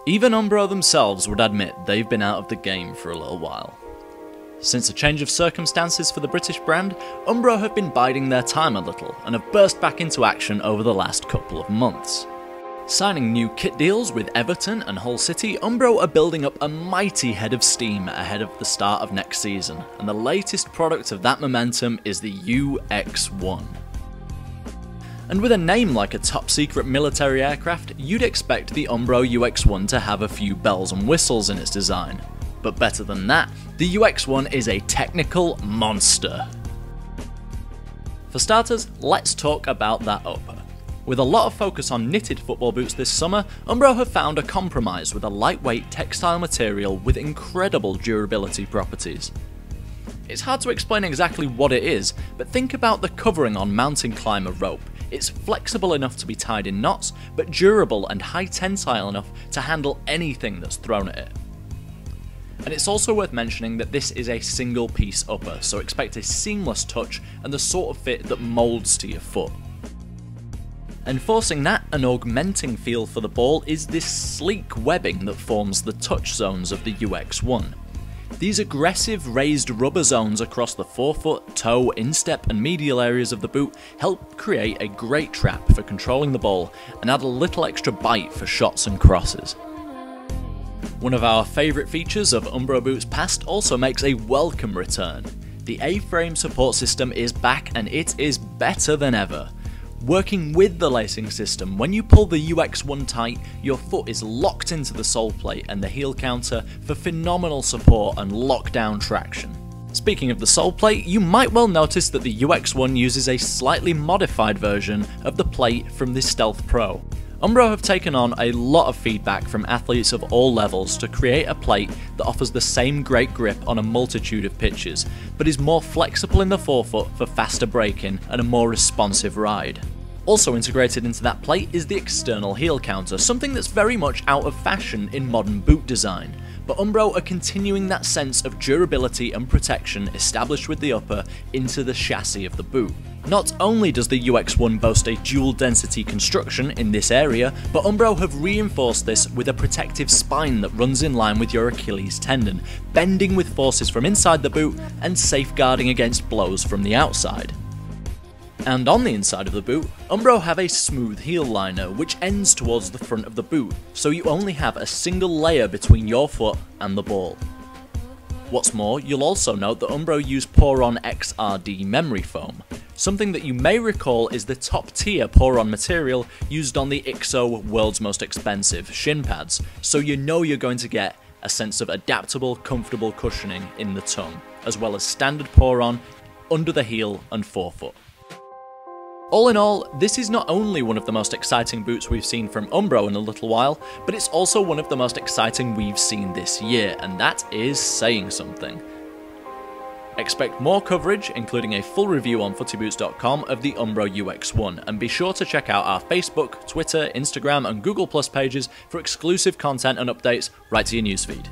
Even Umbro themselves would admit they've been out of the game for a little while. Since a change of circumstances for the British brand, Umbro have been biding their time a little and have burst back into action over the last couple of months. Signing new kit deals with Everton and Hull City, Umbro are building up a mighty head of steam ahead of the start of next season, and the latest product of that momentum is the UX-1. And with a name like a top-secret military aircraft, you'd expect the Umbro UX-1 to have a few bells and whistles in its design. But better than that, the UX-1 is a technical monster. For starters, let's talk about that upper. With a lot of focus on knitted football boots this summer, Umbro have found a compromise with a lightweight textile material with incredible durability properties. It's hard to explain exactly what it is, but think about the covering on mountain climber rope. It's flexible enough to be tied in knots, but durable and high tensile enough to handle anything that's thrown at it. And it's also worth mentioning that this is a single piece upper, so expect a seamless touch and the sort of fit that moulds to your foot. Enforcing that and augmenting feel for the ball is this sleek webbing that forms the touch zones of the UX-1. These aggressive raised rubber zones across the forefoot, toe, instep and medial areas of the boot help create a great trap for controlling the ball and add a little extra bite for shots and crosses. One of our favourite features of Umbro boots past also makes a welcome return. The A-frame support system is back and it is better than ever. Working with the lacing system, when you pull the UX-1 tight, your foot is locked into the sole plate and the heel counter for phenomenal support and lockdown traction. Speaking of the sole plate, you might well notice that the UX-1 uses a slightly modified version of the plate from the Stealth Pro. Umbro have taken on a lot of feedback from athletes of all levels to create a plate that offers the same great grip on a multitude of pitches, but is more flexible in the forefoot for faster braking and a more responsive ride. Also integrated into that plate is the external heel counter, something that's very much out of fashion in modern boot design, but Umbro are continuing that sense of durability and protection established with the upper into the chassis of the boot. Not only does the UX-1 boast a dual density construction in this area, but Umbro have reinforced this with a protective spine that runs in line with your Achilles tendon, bending with forces from inside the boot and safeguarding against blows from the outside. And on the inside of the boot, Umbro have a smooth heel liner which ends towards the front of the boot, so you only have a single layer between your foot and the ball. What's more, you'll also note that Umbro use Poron XRD memory foam, something that you may recall is the top tier Poron material used on the IXO world's most expensive shin pads, so you know you're going to get a sense of adaptable, comfortable cushioning in the tongue, as well as standard Poron under the heel and forefoot. All in all, this is not only one of the most exciting boots we've seen from Umbro in a little while, but it's also one of the most exciting we've seen this year, and that is saying something. Expect more coverage, including a full review on Footy-Boots.com of the Umbro UX-1, and be sure to check out our Facebook, Twitter, Instagram and Google Plus pages for exclusive content and updates right to your newsfeed.